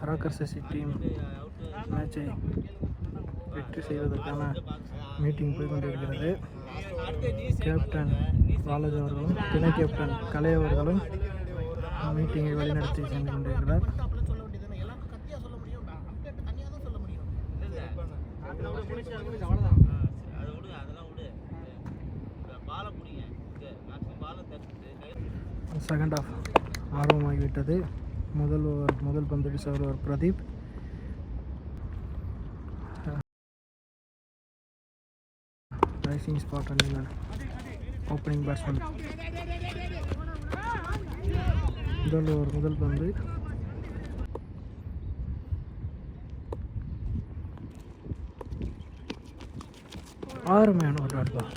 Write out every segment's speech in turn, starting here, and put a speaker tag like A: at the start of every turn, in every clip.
A: Rockers team மேட்சை வெற்றி செய்வதற்கான மீட்டிங் போய் கொண்டிருக்கிறது. கேப்டன் பாலாஜி அவர்களும் துணை கேப்டன் கலை அவர்களும் மீட்டிங்கை வழிநடத்தி சென்று கொண்டிருக்கிறார். செகண்ட் ஆஃப் ஆரம்பமாகிவிட்டது. முதல் பந்து வீசுவர் பிரதீப். ரைசிங் ஸ்பாட் அணியினர் ஓப்பனிங் பேட்ஸ்மேன். முதல் பந்து அருமையான ஒரு டாட் பால்.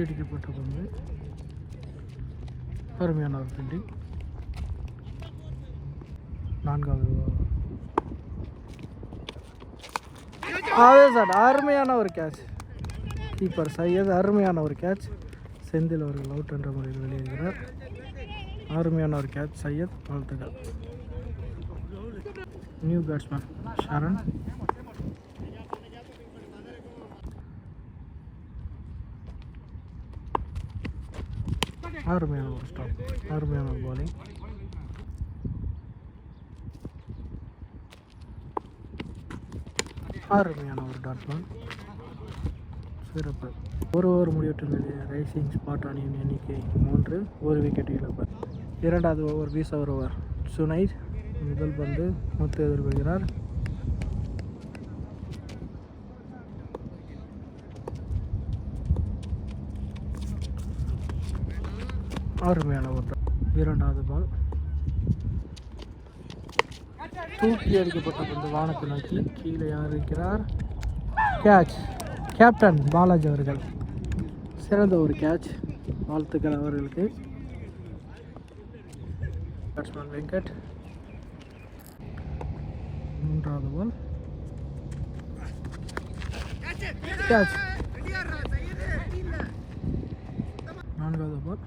A: அடிக்கப்பட்ட பந்து அருமையான ஒரு ஃபீல்டிங். 4வது அருமையான ஒரு கேட்ச். கீப்பர் சையத் அருமையான ஒரு கேட்ச். செந்தில் அவர்கள் அவுட் என்ற முறையில் வெளியேறுகிறார். அருமையான ஒரு கேட்ச் சையத், வாழ்த்துக்கள். New batsman Sharan. அருமையான ஒரு ஸ்டாப், அருமையான ஒரு பாலிங். அருமையான ஒரு டாட் பால், சிறப்பு. ஒரு ஓவர் முடிவற்ற நிலையில் ரைசிங் ஸ்பாட் அணியின் எண்ணிக்கை 3, 1 விக்கெட் இழப்பு. 2வது ஓவர் வீசவர் ஓவர் சுனைத். முதல் பந்து முத்து எதிர்கொள்கிறார். அருமையான ஒரு 2வது பால் தூக்கி அடிக்கப்பட்ட பந்து வானத்தை நோக்கி கீழே யார் இருக்கிறார்? கேட்ச். கேப்டன் பாலாஜி அவர்கள், சிறந்த ஒரு கேட்ச், வாழ்த்துக்கள் அவர்களுக்கு. பேட்ஸ்மேன் வெங்கட். 3வது பால் கேட்ச். 4வது பால்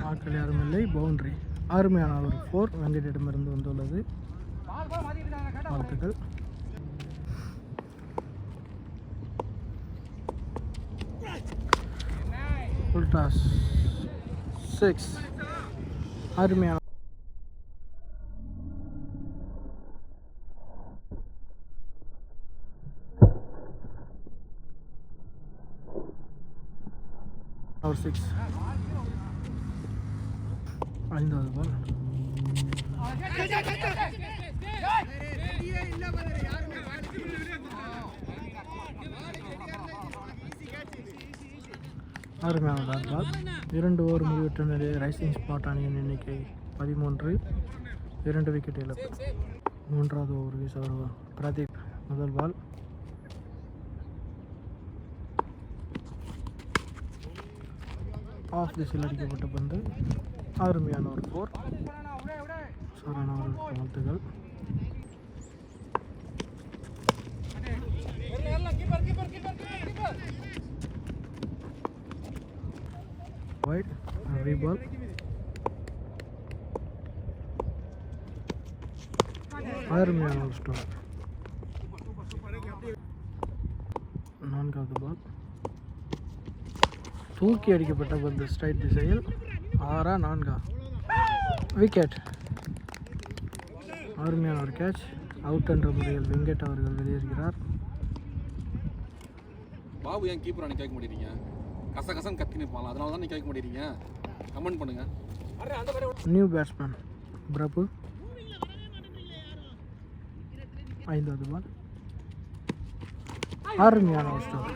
A: ஆட்கள் யாரும் இல்லை, பவுண்டரி. அருமையான ஒரு 4 வெங்கட்டிடமிருந்து வந்துள்ளது, வாழ்த்துக்கள். உல்டாஸ் 6 அருமையான ஒரு 6. 5வது பால் அருமையான டாட் பால். 2 ஓவர் முடிவற்ற நிலையில் ரைசிங் ஸ்பாட் அணியின் எண்ணிக்கை 13, 2 விக்கெட் இழப்பு. 3வது ஓவர் வீசவர் பிரதீப். முதல் பால் ஆஃப் திசையில் அடிக்கப்பட்ட பந்து, அருமையான ஒரு 4, சரண அவர்களுக்கு வாழ்த்துக்கள். வைட் ரீபால். அருமையான ஒரு ஸ்டோன். 4வது பால் தூக்கி அடிக்கப்பட்ட பந்து ஸ்ட்ரைட் திசையில் 6 4 விக்கெட். அருமையான ஒரு கேட்ச், அவுட் என்ற முறையில் வெங்கட் அவர்கள் வெளியேறுகிறார்.
B: பாபு ஏன் கீப்பர் அணி கேட்க மாட்டேறீங்க? கசகசன் கத்தி நிற்பாங்க, அதனால தான் நீ கேட்க மாட்டேறீங்க. கமெண்ட் பண்ணுங்க.
A: நியூ பேட்ஸ்மேன் பிரபு. 5வது பால் அருமையான ஒரு ஸ்டோர்,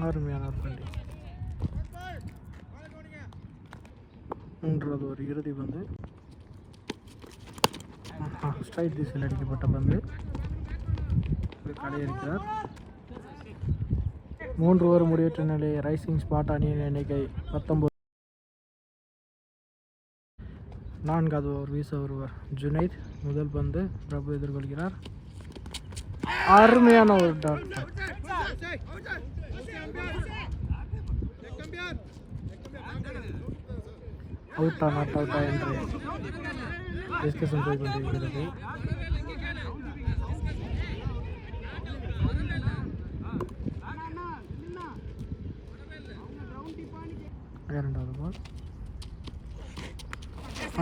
A: அருமையான ஒரு பண்டி. 3வது ஒரு இறுதி பந்து ஸ்ட்ரைட் திசையில் அடிக்கப்பட்ட பந்து, கடையிருக்கிறார். 3 ஓவர் முடிவற்ற நிலை ரைசிங் ஸ்பாட் அணியின் எண்ணிக்கை 19. 4வது ஓவர் வீச ஒருவர் ஜுனைத். முதல் பந்து பிரபு எதிர்கொள்கிறார். அருமையான ஒரு டாட் பால். அவுட்டா நாட் அவுட்டா என்று டிஸ்கஷன் போய் கொண்டிருக்கிறது. இரண்டாவது பால்.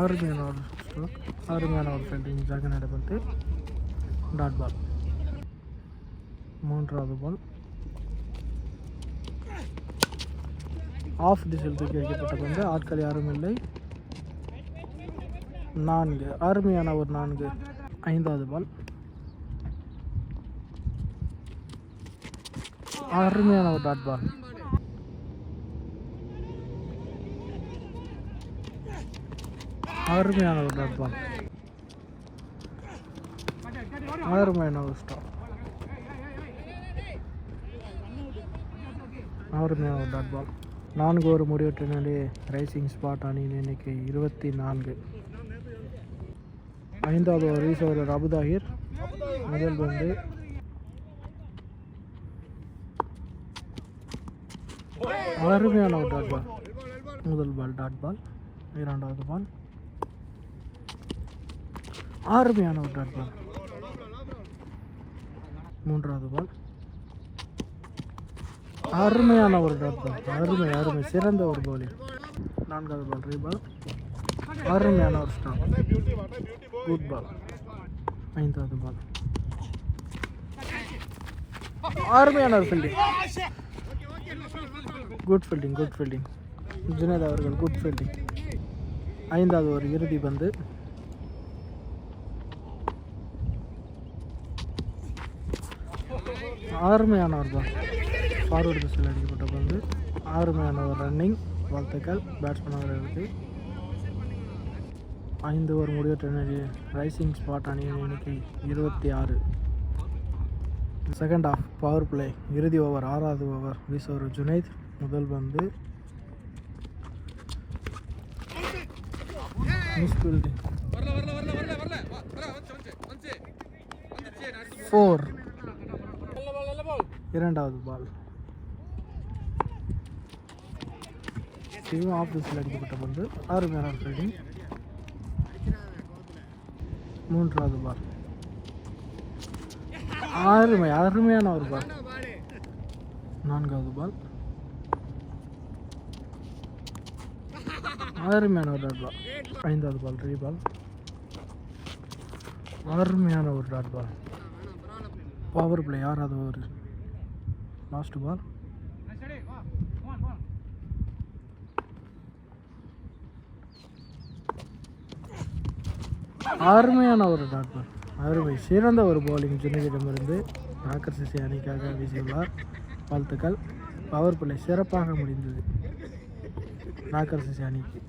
A: அருமையான ஒரு ஸ்ட்ரோக், அருமையான ஒரு ஃபீல்டிங் ஜாக நடைபெற்று டாட் பால். மூன்றாவது பால் ஆஃப் திசையில் தூக்கி வைக்கப்பட்ட பந்து, ஆட்கள் யாரும் இல்லை. 4, அருமையான ஒரு 4. ஐந்தாவது பால் அருமையான ஒரு டாட் பால். அருமையான ஒரு டாட் பால், அருமையான ஒரு ஸ்டாப், அருமையான ஒரு டாட் பால். 4 ஓவர் முடிவற்ற நிலையே ரைசிங் ஸ்பாட் அணியின் எண்ணிக்கை 24. ஐந்தாவது ஓவர் வீசுவர் அபுதாகிர். முதல் பந்து அருமையான ஒரு டாட் பால். முதல் பால் டாட் பால். இரண்டாவது பால் அருமையான ஒரு டாட் பால். மூன்றாவது பால் அருமையான ஒரு டாட் பால், அருமை சிறந்த ஒரு பவுலிங். நான்காவது பால் ரீபால், அருமையான ஒரு ஸ்டாப், குட் பால். ஐந்தாவது பால் அருமையான ஒரு ஃபீல்டிங், குட் ஃபீல்டிங் ஜுனேத் அவர்கள் குட் ஃபீல்டிங். ஐந்தாவது ஒரு இறுதி பந்து அருமையான ஒரு பால், ஃபார்வர்டு திசையில் அடிக்கப்பட்ட பந்து, அருமையான ஒரு ரன்னிங். வாழ்த்துக்கள் பேட்ஸ்மேன் அவர்களுக்கு. 5 ஓவர் முடிவற்ற நிலையை ரைசிங் ஸ்பாட் அணியின் எண்ணிக்கை 26. செகண்ட் ஆஃப் பவர் பிளே இறுதி ஓவர் 6வது ஓவர் வீசுவர் ஜுனைத். முதல் பந்து மிஸ் ஃபீல்டிங் 4. இரண்டாவது பால் சிவம் ஆஃப் திசையில் அடிக்கப்பட்ட பந்து, அருமையான ஃபீல்டிங். மூன்றாவது பால் அருமையான ஒரு பால். நான்காவது பால் அருமையான ஒரு டாட் பால். ஐந்தாவது பால் ரீபால், அருமையான ஒரு டாட் பால். பவர் பிளே 6வது ஓவர் லாஸ்ட் பால் அருமையான ஒரு டாட் பால், அருமை சிறந்த ஒரு பவுலிங் ஜுனைதிடமிருந்து நாக்கர் சிசி அணிக்காக வீசியுள்ளார். வாழ்த்துக்கள். பவர் பிளே சிறப்பாக முடிந்தது நாக்கர் சிசி அணிக்கு.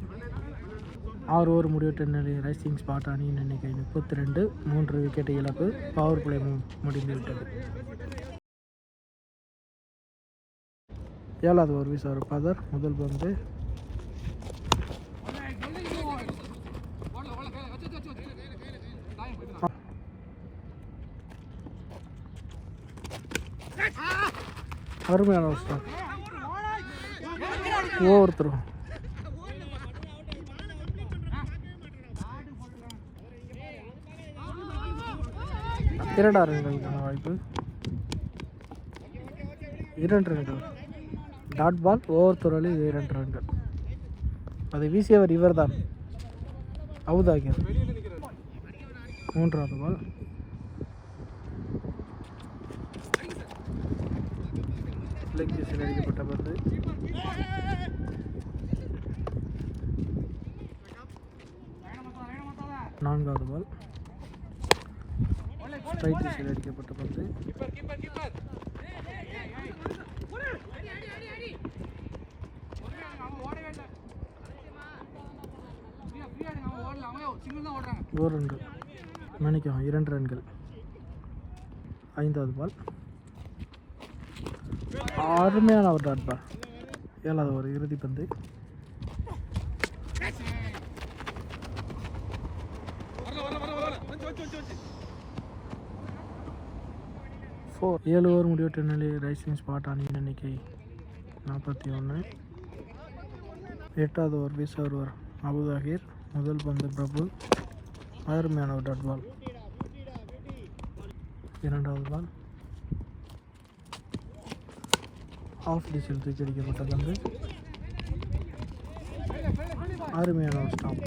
A: 6 ஓவர் முடிவற்ற நிலை ரைசிங் ஸ்பாட் அணியின் எண்ணிக்கை 32. 3 விக்கெட் இழப்பு. பவர் பிளே முடிந்துவிட்டது. 7வது ஓவர் வீசுவர் பதர். முதல் பந்து அருமையான ஒரு ஸ்டாப், ஒவ்வொருத்தரும் இரண்டாறு ரன்களுக்கான வாய்ப்பு. 2 ரன்கள் டாட் பால். ஒவ்வொருத்தராலும் 2 ரன்கள். அதை வீசியவர் இவர்தான், அவுதாகிர். மூன்றாவது பால் லெக் திசையில் அடிக்கப்பட்ட பந்து, நான்காவது பால் ஸ்ட்ரைட் திசையில் அடிக்கப்பட்ட பந்து, ஒரு ரன்கள் மன்னிக்கவும் 2 ரன்கள். ஐந்தாவது பால் அருமையான ஒரு டாட் பால். 7வது ஒரு இறுதி பந்து 4 7 ஓவர் முடிவற்ற நிலையில் ரைசிங் ஸ்பாட் அணியின் எண்ணிக்கை 41. 8வது ஓவர் வீச வருவார் அபுதாகிர். முதல் பந்து பிரபு. அருமையான ஒரு டாட் பால். 2வது பால் ஆஃப் டிஸில் தூக்கி அடிக்கப்பட்ட பந்து. அருமையான ஒரு ஸ்டாப்.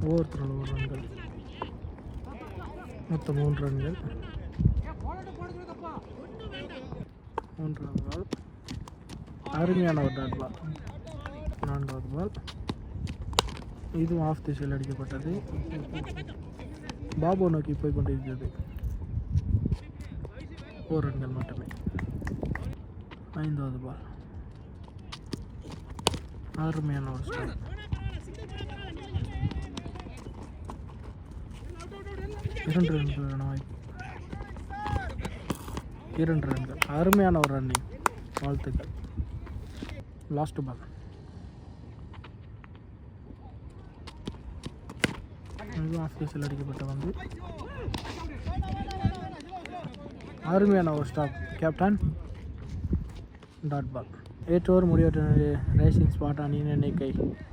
A: ஒவ்வொருத்தரோட ஒரு ரன்கள், மொத்தம் 3 ரன்கள். 3வது பால் அருமையான ஒரு டாட் பால். 4வது பால் இதுவும் ஆஃப் திசையில் அடிக்கப்பட்டது. பாபு நோக்கி போய் கொண்டிருக்கிறது. 4 ரன்கள் மட்டுமே. 5வது பால் அருமையான ஒரு ஸ்டாப். 2 ரன்கள் வாய்ப்பு. 2 ரன்கள். அருமையான ஒரு ரன்னிங். வாழ்த்துக்கள். லாஸ்ட் பால் இதுவும் ஆஃப் திசையில் அடிக்கப்பட்ட வந்து அருமையான ஒரு stop. Captain dot ball. 8 over முடிவற்ற ரைசிங் ஸ்பாட் அணியின் எண்ணிக்கை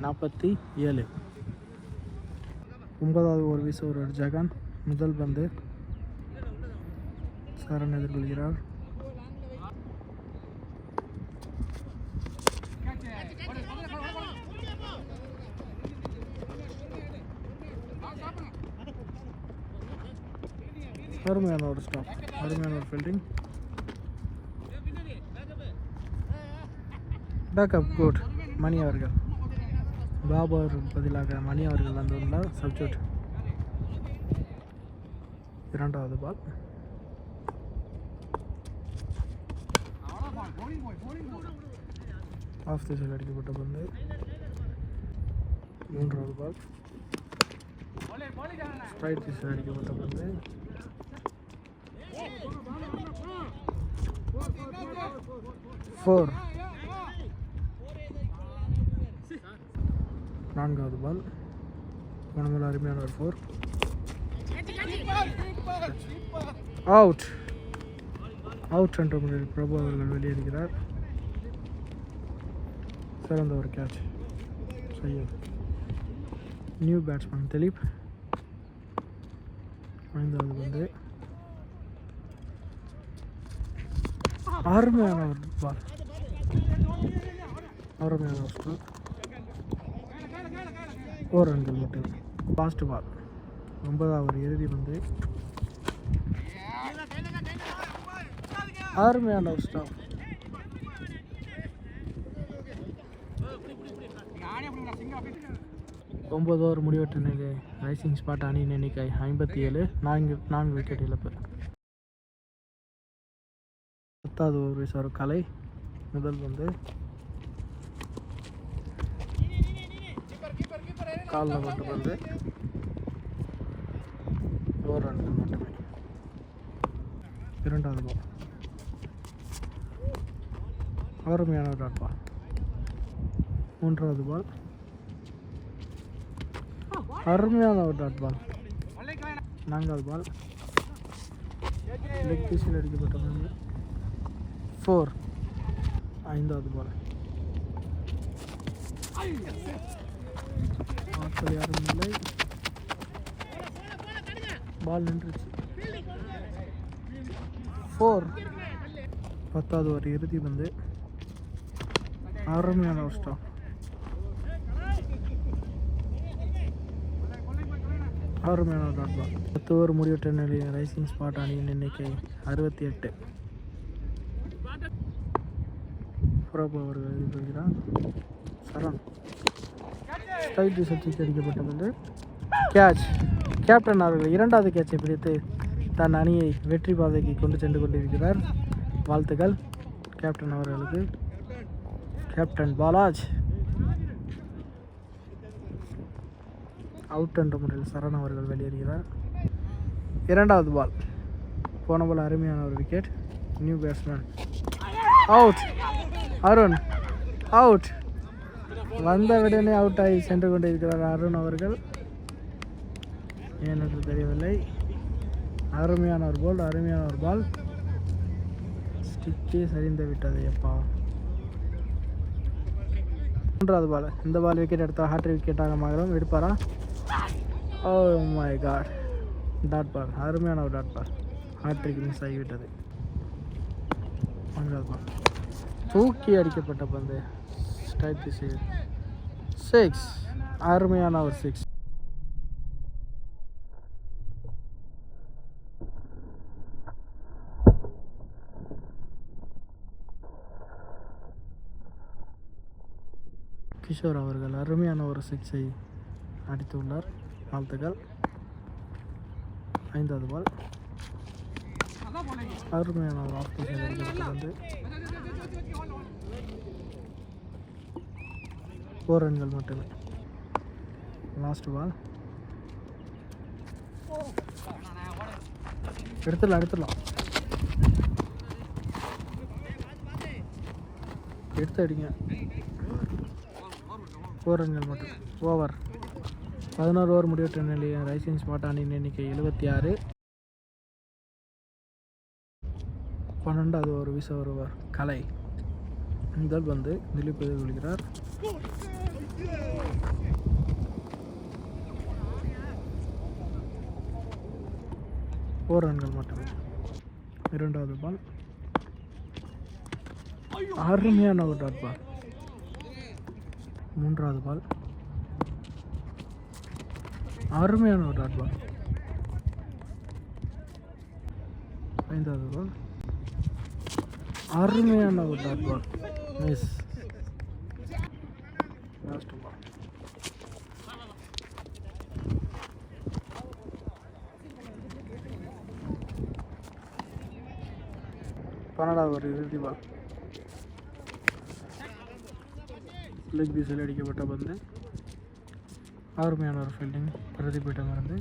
A: 47. 9வது ஓவர் வீச வருவார் ஜெகன். முதல் பந்து சரண் எதிர்கொள்கிறார். அருமையான ஒரு ஸ்டாப். அருமையான ஒரு ஃபீல்டிங். Backup good. மணி அவர்கள். பாபு அவர்களுக்கு பதிலாக மணி அவர்கள் வந்துள்ளார். சப்ஸ்டியூட். 2வது பால் ஆஃப் திசையில் அடிக்கப்பட்ட பந்து. 3வது பால் ஸ்ட்ரைட் திசையில் அடிக்கப்பட்ட பந்து. 4. 4வது பால் மனமல அருமையான ஒரு 4. அவுட். அவுட் என்ற முறையில் பிரபு அவர்கள் வெளியேறுகிறார். சிறந்த ஒரு catch. Syed. New batsman Dilip. 5வது பந்து அருமையான ஒரு பால். அருமையான ஒரு ஸ்டாப். 4 ரன்கள் மட்டும். லாஸ்ட் பால் 9வது இறுதி பந்து அருமையான ஒரு ஸ்டாப். 9 ஓவர் முடிவற்ற நிலை ரைசிங் ஸ்பாட் அணியின் எண்ணிக்கை 57. 4 விக்கெட் இழப்பு. 10வது ஓவர் வீச ஒரு கலை. முதல் பந்து காலில் பட்டு பந்து. 4 ரன்கள் மட்டுமே. 2வது பால் அருமையான ஒரு டாட் பால். 3வது பால் அருமையான ஒரு டாட் பால். 4வது பால் லெக் பீஸில் அடிக்கப்பட்ட பந்து. 4. 5வது பால் ஆட்கள் யாரும் இல்லை. பால் நின்றுச்சு. 4. 10வது ஒரு இறுதி பந்து அருமையான ஒரு ஸ்டாப். அருமையான ஒரு டாட் பால். 10 ஓவர் முடிவற்ற நிலையில் ரைசிங் ஸ்பாட் அணியின் எண்ணிக்கை 68. பிரபு அவர்கள் எதிர்கொள்கிறார். சரண் ஸ்ட்ரைட் திசை தூக்கி அடிக்கப்பட்ட பந்து கேட்ச். கேப்டன் அவர்கள் 2வது கேட்சை பிடித்து தன் அணியை வெற்றி பாதைக்கு கொண்டு சென்று கொண்டிருக்கிறார். வாழ்த்துக்கள் கேப்டன் அவர்களுக்கு. கேப்டன் பாலாஜ். அவுட் என்ற முறையில் சரண் அவர்கள் வெளியேறுகிறார். 2வது பால் போன பால் அருமையான ஒரு wicket. New batsman out. Arun out. வந்த உடனே அவுட் ஆகி சென்று கொண்டிருக்கிறார் அருண் அவர்கள். ஏனென்று தெரியவில்லை. அருமையான ஒரு பால், அருமையான ஒரு பால். ஸ்டிக்கே சரிந்து விட்டது. எப்பா மூன்றாவது பால். இந்த பால் விக்கெட் எடுத்தால் ஹாட்ரிக் விக்கெட்டாக மாறும். எடுப்பாரா? Oh my god, dot ball. அருமையான ஒரு டாட் பால். ஹாட்ரிக் மிஸ் ஆகிவிட்டது. நான்காவது பால். தூக்கி அடிக்கப்பட்ட பந்து. ஸ்ட்ரைட் திசையில் 6. அருமையான ஒரு 6. கிஷோர் அவர்கள் அருமையான ஒரு 6ஐ அடித்துள்ளார். வாழ்த்துக்கள். 5வது பால். அருமையான ஒரு ஆஃப் வந்து 4 ரன்கள் மட்டுமே. Last ball. எடுத்துடலாம் எடுத்து அடிங்க. 4 ரன்கள் மட்டும். ஓவர். 11 ஓவர் முடிவற்ற நிலையில் ரைசிங் ஸ்பாட் அணியின் எண்ணிக்கை 76. 12வது ஓவர் வீச வருவார் கலை. முதல் பந்து திலீப் எதிர்கொள்கிறார். ஃபோர் ரன்கள் மட்டுமே. 2வது பால். அருமையான ஒரு டாட் பால். 3வது பால். அருமையான ஒரு டாட் பால். 5வது பால். அருமையான ஒரு dot ball. Miss. Last ball. பன்னெண்டாவது ஒரு இறுதி பால். லெக் பீஸில் அடிக்கப்பட்ட பந்து. அருமையான ஒரு ஃபீல்டிங் பிரதிபீட்டமிருந்து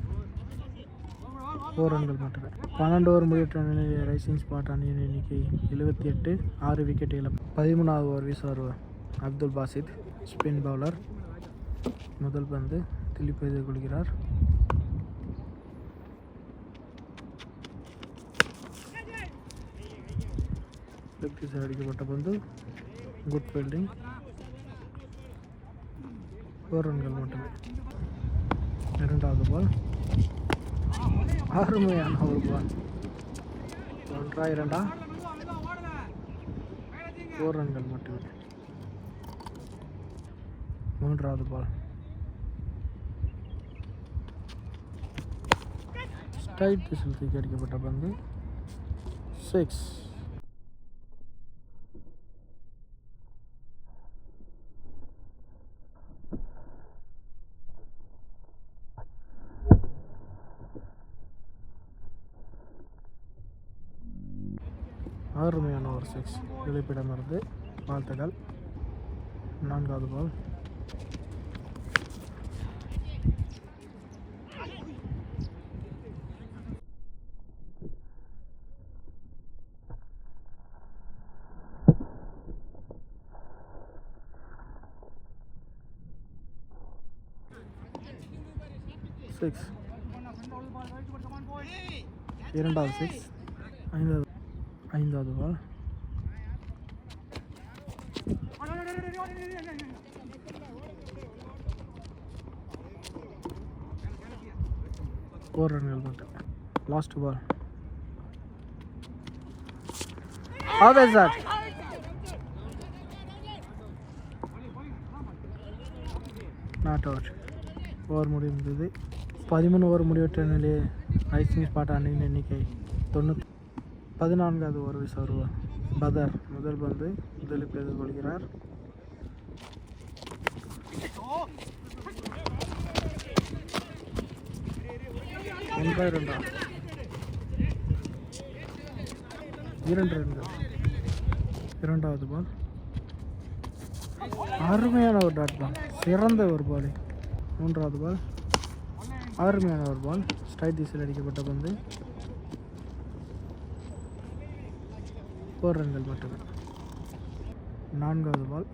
A: 4 ரன்கள் மட்டுமே. 12 ஓவர் முடிவற்ற நிலையில் ரைசிங் ஸ்பாட் அணியின் எண்ணிக்கை 78. 6 விக்கெட் இழப்பு. 13வது ஓவர் வீச வருவார் அப்துல் பாசித், ஸ்பின் பவுலர். முதல் பந்து திலீப் எதிர்கொள்கிறார். லெக் பீஸில் அடிக்கப்பட்ட பந்து. Good fielding. 4 ரன்கள் மட்டுமே. 2வது பால். அருமையான ஒரு பால். 1 2 4 ரன்கள் மட்டுமே. 3வது பால். ஸ்ட்ரைட் திசையில் தூக்கி அடிக்கப்பட்ட பந்து. 6. அருமையான ஒரு 6 வெளிப்பிடமிருந்து. வாழ்த்துக்கள். 4வது பால். சிக்ஸ். 2வது 6. 5வது பால். ஃபோர் ரன்கள் மட்டும். Last ball. Not out. Over முடிந்தது. 13 ஓவர் முடிவற்ற நிலையில் ரைசிங் ஸ்பாட் அணியின் எண்ணிக்கை 90. 14வது ஓவர் வீச வருவார் பதர். முதல் பந்து திலீப் எதிர்கொள்கிறார். ஒன்றா 2 ரன்கள். 2வது பால். அருமையான ஒரு டாட் பால். சிறந்த ஒரு பால். 3வது பால். அருமையான ஒரு பால். ஸ்ட்ரைட் திசையில் அடிக்கப்பட்ட பந்து. 4 ரன்கள் மட்டுமே. 4வது பால்.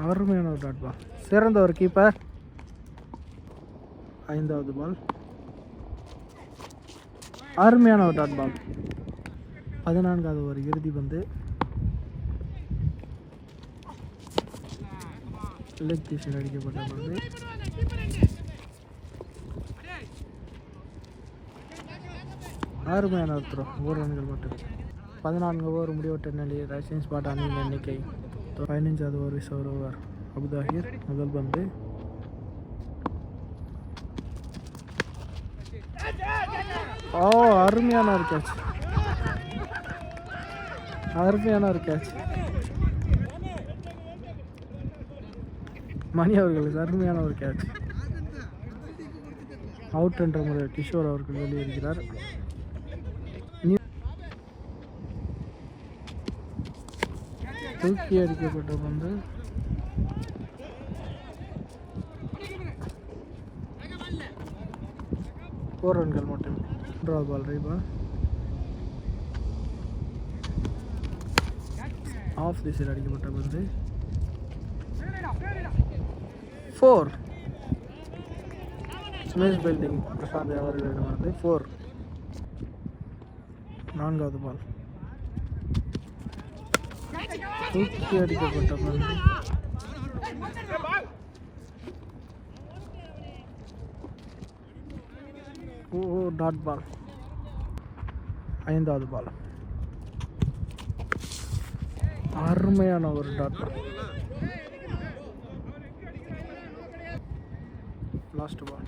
A: அருமையான ஒரு டாட் பால். சிறந்த ஒரு கீப்பர். 5வது பால். அருமையான ஒரு டாட் பால். 14வது ஒரு இறுதி பந்து. லெக் திசையில் அடிக்கப்பட்ட பந்து. அருமையான ஒரு த்ரோ. 1 ரன்கள் மட்டும். 14 ஓவர் முடிவட்ட நிலையில் ரைசிங் ஸ்பாட் அணியின் எண்ணிக்கை 15வது ஓவர் வீச ஓவர் அபுதாஹிர். முதல் பந்து. அருமையான ஒரு கேட்ச். அருமையான ஒரு கேட்ச். மணி அவர்களுக்கு அருமையான ஒரு கேட்ச். அவுட் என்ற முறையில் கிஷோர் அவர்கள் வெளியேறுகிறார். தூக்கி அடிக்கப்பட்ட பந்து. ஃபோர் ரன்கள் மட்டுமே. Draw ball ரீபால். ஆஃப் திசையில் அடிக்கப்பட்ட பந்து. 4. ஸ்மேஷ் பில்டிங் பிரசாந்த் அவர்களிடம் வந்து 4. 4வது பால். தூக்கி அடிக்கப்பட்ட பந்து. Dot ball. 5வது பால். அருமையான ஒரு dot ball. Last ball.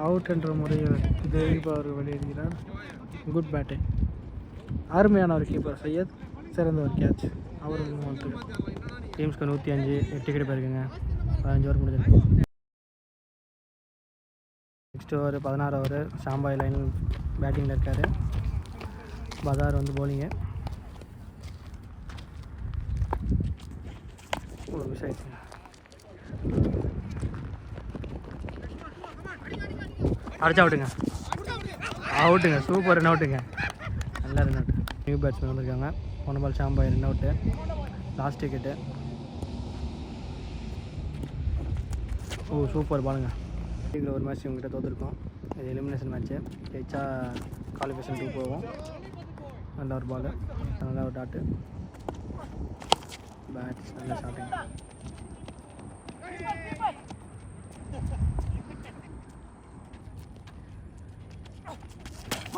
A: Out என்ற முறையில் தேவீப் அவர்கள் வெளியேறுகிறார். Good batting. அருமையான ஒரு கீப்பர் சையத். சிறந்த ஒரு கேட்ச். அவர்களுக்கு மட்டும். டீம்ஸ்க்கு 105 டிக்கெட் போயிருக்குங்க. 15 ஓவர் முடிஞ்சிருக்கு. நெக்ஸ்ட் ஓவர் 16 ஓவர் ஷாம்பாய் லைன் பேட்டிங்கில் இருக்கார். பதார் வந்து போலிங்கு. ஒரு மிஸ் ஆயிடுச்சுங்க. அடிச்சா அவுட்டுங்க. Super run அவுட்டுங்க. நல்ல ரன் அவுட். நியூ பேட்ஸ்மேன் வந்திருக்காங்க. போன பால் ஷாம்பாய் run out. Last wicket. Super பாலுங்க. லீகில் ஒரு மேட்ச் இவங்ககிட்ட தோற்றுருக்கோம். இது எலிமினேஷன் மேட்ச்சு. ஜெயிச்சா குவாலிஃபிகேஷன் 2 போவோம். நல்ல ஒரு பால். நல்ல ஒரு டாட்டு. பேட்ஸ் நல்ல ஷாட்டிங்.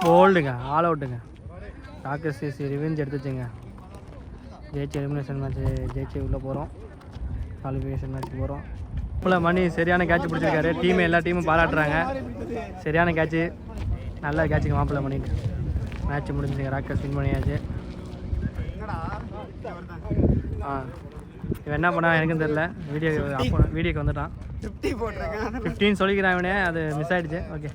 A: போல்டுங்க. ஆல் அவுட்டுங்க. ராக்கஸ் CC revenge எடுத்துச்சுங்க. ஜெயிச்சு எலிமினேஷன் மேட்ச்சு ஜெயிச்சு உள்ளே போகிறோம். குவாலிஃபிகேஷன் மேட்ச்சுக்கு போகிறோம். இப்போல மணி சரியான கேட்ச் பிடிச்சிருக்காரு. எல்லா டீமும் பாராட்டுறாங்க. சரியான கேட்சு. நல்ல கேட்சுக்கு மாப்பிள்ளை பண்ணிட்டு மேட்ச் முடிஞ்சுங்க. ராக்கஸ் வின் பண்ணியாச்சு. இவன் என்ன பண்ணா எனக்கும் தெரில. வீடியோக்கு வந்துட்டான். 15 சொல்லிக்கிறான் இவனே. அது மிஸ் ஆகிடுச்சு. ஓகே.